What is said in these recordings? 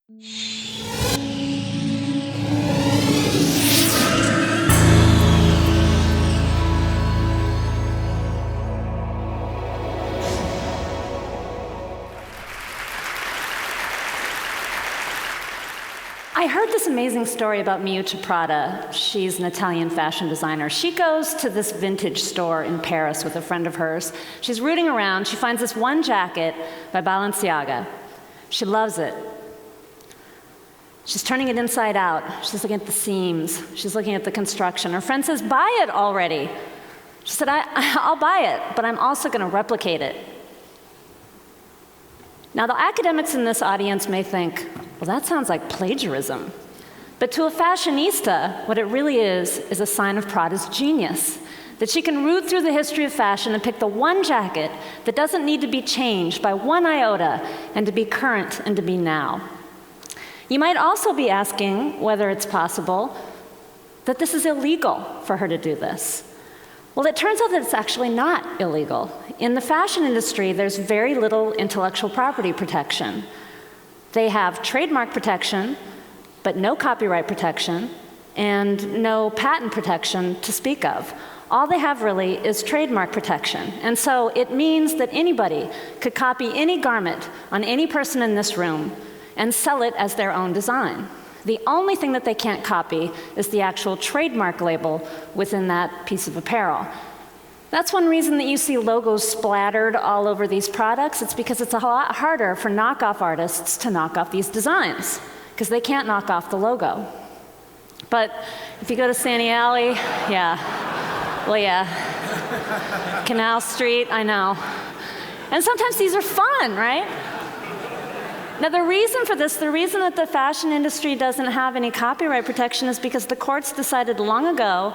I heard this amazing story about Miuccia Prada. She's an Italian fashion designer. She goes to this vintage store in Paris with a friend of hers. She's rooting around. She finds this one jacket by Balenciaga. She loves it. She's turning it inside out. She's looking at the seams. She's looking at the construction. Her friend says, "Buy it already." She said, I'll buy it, but I'm also going to replicate it. Now, the academics in this audience may think, well, that sounds like plagiarism. But to a fashionista, what it really is a sign of Prada's genius, that she can root through the history of fashion and pick the one jacket that doesn't need to be changed by one iota and to be current and to be now. You might also be asking whether it's possible that this is illegal for her to do this. Well, it turns out that it's actually not illegal. In the fashion industry, there's very little intellectual property protection. They have trademark protection, but no copyright protection, and no patent protection to speak of. All they have really is trademark protection. And so it means that anybody could copy any garment on any person in this room and sell it as their own design. The only thing that they can't copy is the actual trademark label within that piece of apparel. That's one reason that you see logos splattered all over these products. It's because it's a lot harder for knockoff artists to knock off these designs, because they can't knock off the logo. But if you go to Santee Alley, Canal Street, I know. And sometimes these are fun, right? Now, the reason for this, the reason that the fashion industry doesn't have any copyright protection is because the courts decided long ago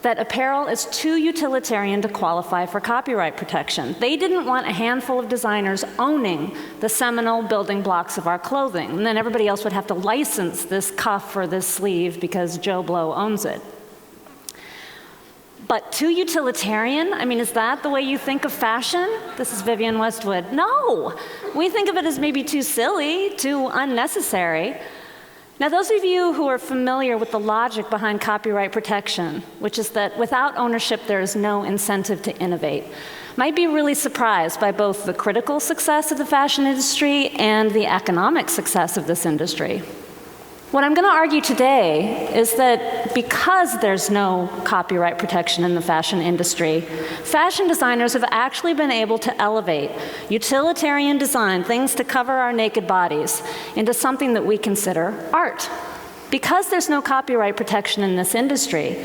that apparel is too utilitarian to qualify for copyright protection. They didn't want a handful of designers owning the seminal building blocks of our clothing, and then everybody else would have to license this cuff or this sleeve because Joe Blow owns it. But too utilitarian? I mean, is that the way you think of fashion? This is Vivienne Westwood. No, we think of it as maybe too silly, too unnecessary. Now, those of you who are familiar with the logic behind copyright protection, which is that without ownership there is no incentive to innovate, might be really surprised by both the critical success of the fashion industry and the economic success of this industry. What I'm going to argue today is that because there's no copyright protection in the fashion industry, fashion designers have actually been able to elevate utilitarian design, things to cover our naked bodies, into something that we consider art. Because there's no copyright protection in this industry,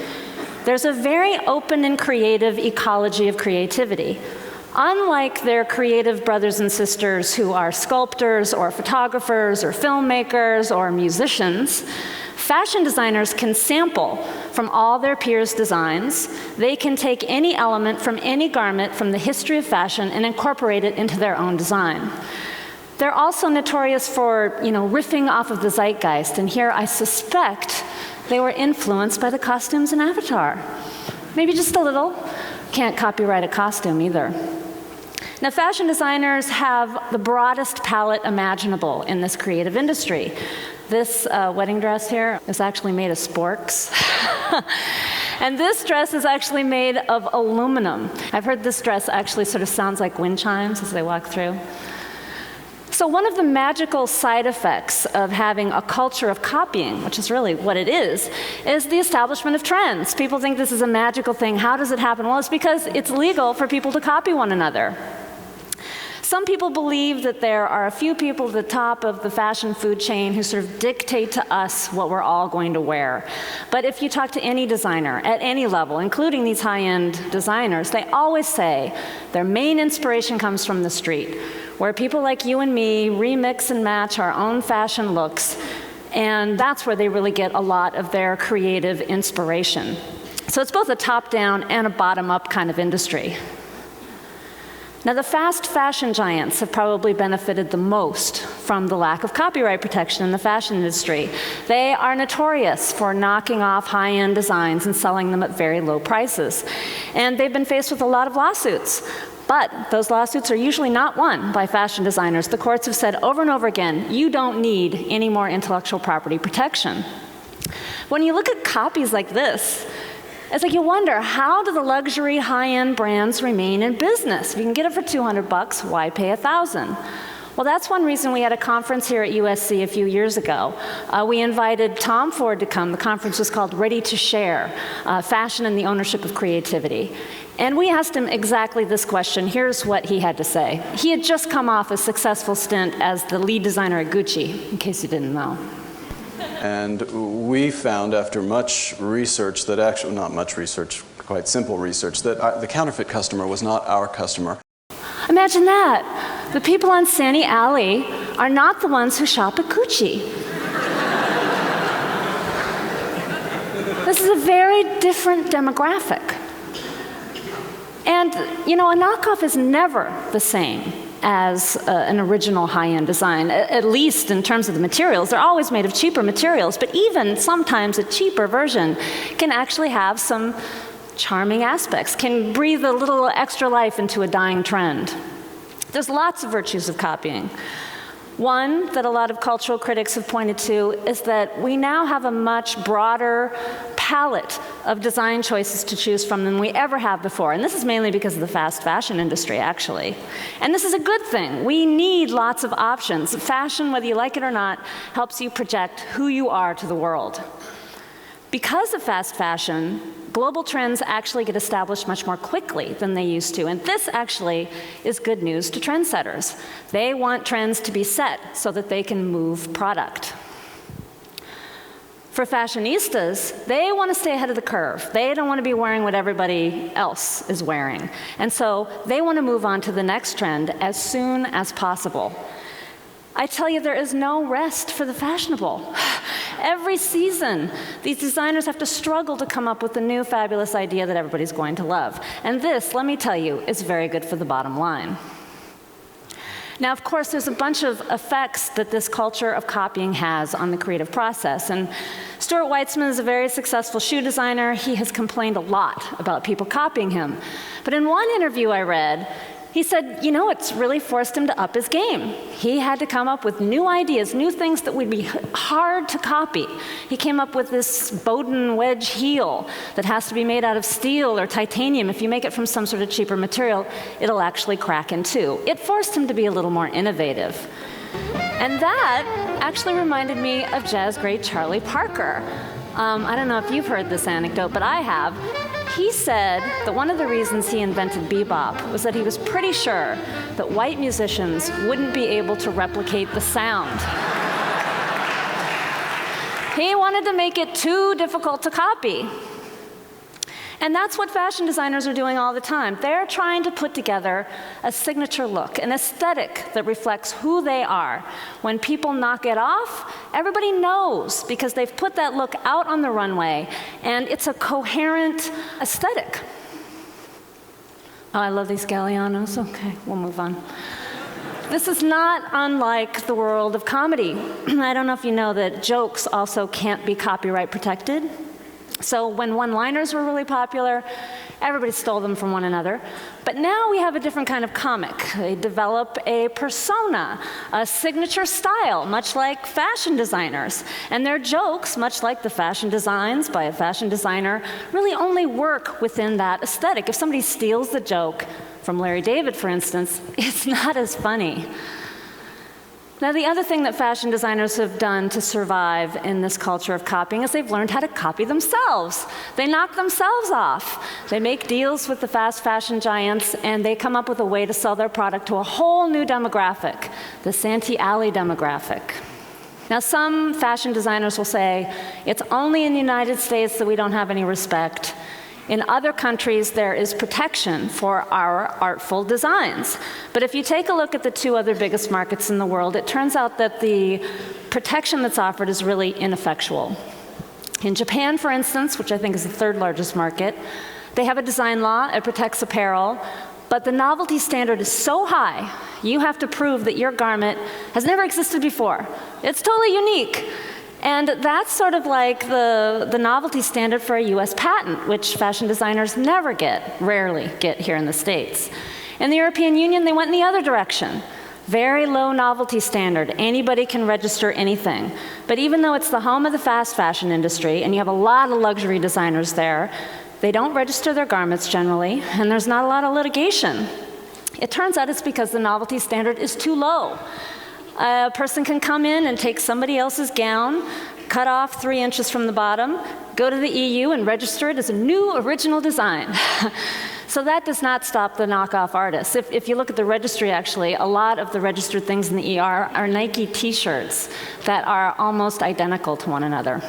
there's a very open and creative ecology of creativity. Unlike their creative brothers and sisters who are sculptors or photographers or filmmakers or musicians, fashion designers can sample from all their peers' designs. They can take any element from any garment from the history of fashion and incorporate it into their own design. They're also notorious for, riffing off of the zeitgeist, and here I suspect they were influenced by the costumes in Avatar. Maybe just a little. Can't copyright a costume either. Now, fashion designers have the broadest palette imaginable in this creative industry. This wedding dress here is actually made of sporks. And this dress is actually made of aluminum. I've heard this dress actually sort of sounds like wind chimes as they walk through. So one of the magical side effects of having a culture of copying, which is really what it is the establishment of trends. People think this is a magical thing. How does it happen? Well, it's because it's legal for people to copy one another. Some people believe that there are a few people at the top of the fashion food chain who sort of dictate to us what we're all going to wear. But if you talk to any designer at any level, including these high-end designers, they always say their main inspiration comes from the street, where people like you and me remix and match our own fashion looks, and that's where they really get a lot of their creative inspiration. So it's both a top-down and a bottom-up kind of industry. Now, the fast fashion giants have probably benefited the most from the lack of copyright protection in the fashion industry. They are notorious for knocking off high-end designs and selling them at very low prices. And they've been faced with a lot of lawsuits. But those lawsuits are usually not won by fashion designers. The courts have said over and over again, you don't need any more intellectual property protection. When you look at copies like this, it's like you wonder, how do the luxury high-end brands remain in business? If you can get it for $200, why pay $1,000? Well, that's one reason we had a conference here at USC a few years ago. We invited Tom Ford to come. The conference was called Ready to Share, Fashion and the Ownership of Creativity. And we asked him exactly this question. Here's what he had to say. He had just come off a successful stint as the lead designer at Gucci, in case you didn't know. And we found, after much research, that actually, not much research, quite simple research, that the counterfeit customer was not our customer. Imagine that. The people on Santee Alley are not the ones who shop at Gucci. This is a very different demographic. And, you know, a knockoff is never the same as an original high-end design, at least in terms of the materials. They're always made of cheaper materials, but even sometimes a cheaper version can actually have some charming aspects, can breathe a little extra life into a dying trend. There's lots of virtues of copying. One that a lot of cultural critics have pointed to is that we now have a much broader palette of design choices to choose from than we ever have before. And this is mainly because of the fast fashion industry, actually. And this is a good thing. We need lots of options. Fashion, whether you like it or not, helps you project who you are to the world. Because of fast fashion, global trends actually get established much more quickly than they used to. And this actually is good news to trendsetters. They want trends to be set so that they can move product. For fashionistas, they want to stay ahead of the curve. They don't want to be wearing what everybody else is wearing. And so they want to move on to the next trend as soon as possible. I tell you, there is no rest for the fashionable. Every season, these designers have to struggle to come up with a new fabulous idea that everybody's going to love. And this, let me tell you, is very good for the bottom line. Now, of course, there's a bunch of effects that this culture of copying has on the creative process. And Stuart Weitzman is a very successful shoe designer. He has complained a lot about people copying him. But in one interview I read, he said, you know, it's really forced him to up his game. He had to come up with new ideas, new things that would be hard to copy. He came up with this Bowden wedge heel that has to be made out of steel or titanium. If you make it from some sort of cheaper material, it'll actually crack in two. It forced him to be a little more innovative. And that actually reminded me of jazz great Charlie Parker. I don't know if you've heard this anecdote, but I have. He said that one of the reasons he invented bebop was that he was pretty sure that white musicians wouldn't be able to replicate the sound. He wanted to make it too difficult to copy. And that's what fashion designers are doing all the time. They're trying to put together a signature look, an aesthetic that reflects who they are. When people knock it off, everybody knows because they've put that look out on the runway, and it's a coherent aesthetic. Oh, I love these Gallianos. Okay, we'll move on. This is not unlike the world of comedy. I don't know if you know that jokes also can't be copyright protected. So when one-liners were really popular, everybody stole them from one another. But now we have a different kind of comic. They develop a persona, a signature style, much like fashion designers. And their jokes, much like the fashion designs by a fashion designer, really only work within that aesthetic. If somebody steals the joke from Larry David, for instance, it's not as funny. Now, the other thing that fashion designers have done to survive in this culture of copying is they've learned how to copy themselves. They knock themselves off. They make deals with the fast fashion giants, and they come up with a way to sell their product to a whole new demographic, the Santee Alley demographic. Now, some fashion designers will say, it's only in the United States that we don't have any respect. In other countries, there is protection for our artful designs. But if you take a look at the two other biggest markets in the world, it turns out that the protection that's offered is really ineffectual. In Japan, for instance, which I think is the third largest market, they have a design law. It protects apparel. But the novelty standard is so high, you have to prove that your garment has never existed before. It's totally unique. And that's sort of like the novelty standard for a US patent, which fashion designers never get, rarely get here in the States. In the European Union, they went in the other direction. Very low novelty standard. Anybody can register anything. But even though it's the home of the fast fashion industry, and you have a lot of luxury designers there, they don't register their garments generally, and there's not a lot of litigation. It turns out it's because the novelty standard is too low. A person can come in and take somebody else's gown, cut off 3 inches from the bottom, go to the EU and register it as a new original design. So that does not stop the knockoff artists. If you look at the registry, actually, a lot of the registered things in the ER are Nike t-shirts that are almost identical to one another.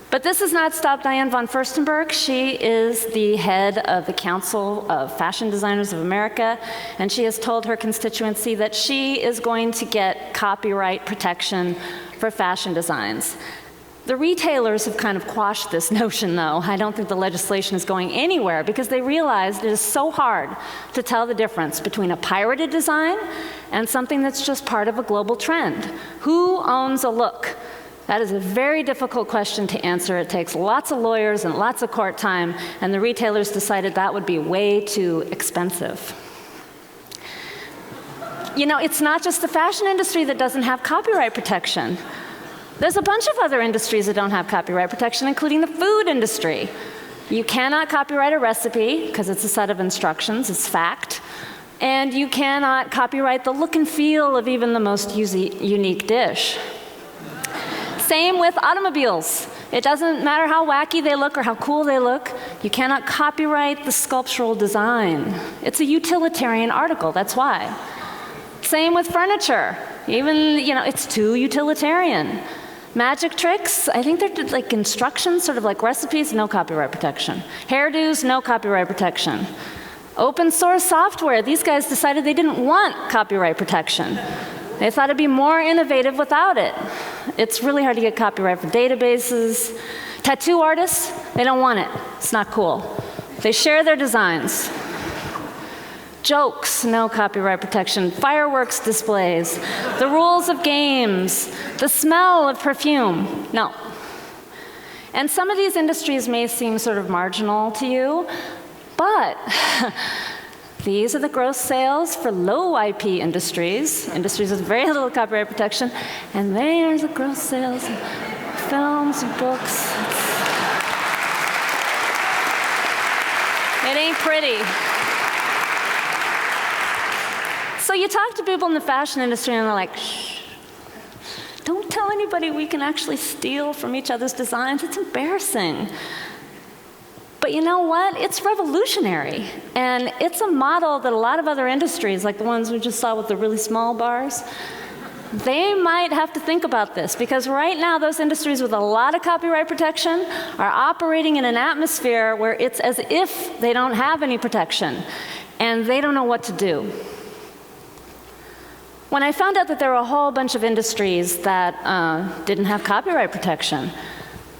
But this has not stopped Diane von Furstenberg. She is the head of the Council of Fashion Designers of America, and she has told her constituency that she is going to get copyright protection for fashion designs. The retailers have kind of quashed this notion, though. I don't think the legislation is going anywhere because they realized it is so hard to tell the difference between a pirated design and something that's just part of a global trend. Who owns a look? That is a very difficult question to answer. It takes lots of lawyers and lots of court time, and the retailers decided that would be way too expensive. You know, it's not just the fashion industry that doesn't have copyright protection. There's a bunch of other industries that don't have copyright protection, including the food industry. You cannot copyright a recipe, because it's a set of instructions, it's fact. And you cannot copyright the look and feel of even the most unique dish. Same with automobiles. It doesn't matter how wacky they look or how cool they look. You cannot copyright the sculptural design. It's a utilitarian article, that's why. Same with furniture. Even, you know, it's too utilitarian. Magic tricks, I think they're like instructions, sort of like recipes, no copyright protection. Hairdos, no copyright protection. Open source software, these guys decided they didn't want copyright protection. They thought it'd be more innovative without it. It's really hard to get copyright for databases. Tattoo artists, they don't want it. It's not cool. They share their designs. Jokes, no copyright protection. Fireworks displays, the rules of games, the smell of perfume, no. And some of these industries may seem sort of marginal to you, but these are the gross sales for low IP industries, industries with very little copyright protection, and there's the gross sales of films and books. It ain't pretty. So you talk to people in the fashion industry and they're like, shh, don't tell anybody we can actually steal from each other's designs. It's embarrassing. But you know what? It's revolutionary. And it's a model that a lot of other industries, like the ones we just saw with the really small bars, they might have to think about this, because right now those industries with a lot of copyright protection are operating in an atmosphere where it's as if they don't have any protection, and they don't know what to do. When I found out that there were a whole bunch of industries that didn't have copyright protection,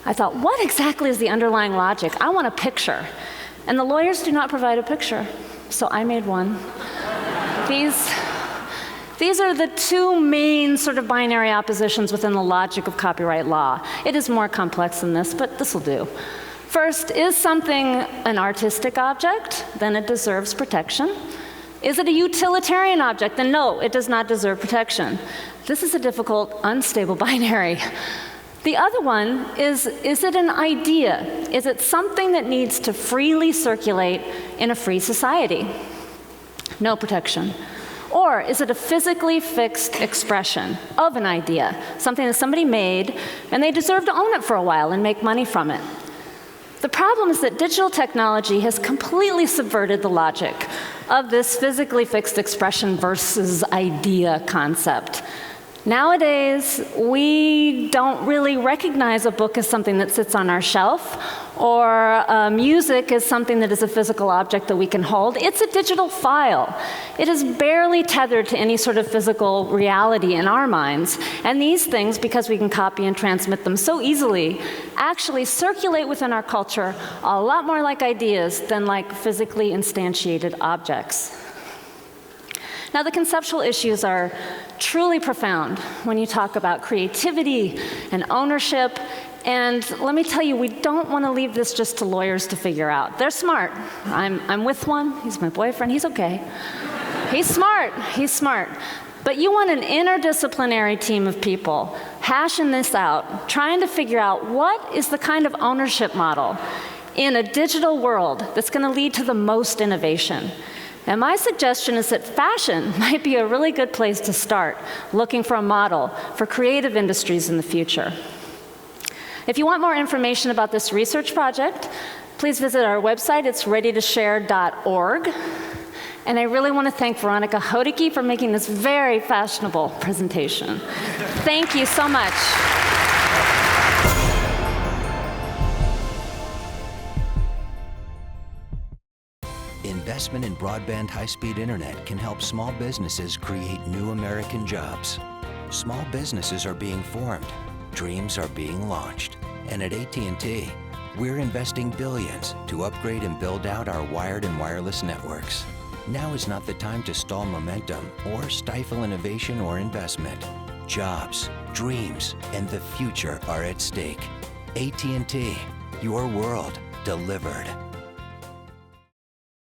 I thought, what exactly is the underlying logic? I want a picture. And the lawyers do not provide a picture, so I made one. These are the two main sort of binary oppositions within the logic of copyright law. It is more complex than this, but this will do. First, is something an artistic object? Then it deserves protection. Is it a utilitarian object? Then no, it does not deserve protection. This is a difficult, unstable binary. The other one is it an idea? Is it something that needs to freely circulate in a free society? No protection. Or is it a physically fixed expression of an idea, something that somebody made, and they deserve to own it for a while and make money from it? The problem is that digital technology has completely subverted the logic of this physically fixed expression versus idea concept. Nowadays, we don't really recognize a book as something that sits on our shelf, or music as something that is a physical object that we can hold. It's a digital file. It is barely tethered to any sort of physical reality in our minds. And these things, because we can copy and transmit them so easily, actually circulate within our culture a lot more like ideas than like physically instantiated objects. Now, the conceptual issues are truly profound when you talk about creativity and ownership. And let me tell you, we don't want to leave this just to lawyers to figure out. They're smart. I'm with one. He's my boyfriend. He's okay. He's smart. He's smart. But you want an interdisciplinary team of people hashing this out, trying to figure out what is the kind of ownership model in a digital world that's going to lead to the most innovation. And my suggestion is that fashion might be a really good place to start, looking for a model for creative industries in the future. If you want more information about this research project, please visit our website. It's readytoshare.org. And I really want to thank Veronica Hodicke for making this very fashionable presentation. Thank you so much. Investment in broadband high-speed internet can help small businesses create new American jobs. Small businesses are being formed, dreams are being launched. And at AT&T, we're investing billions to upgrade and build out our wired and wireless networks. Now is not the time to stall momentum or stifle innovation or investment. Jobs, dreams, and the future are at stake. AT&T, your world delivered.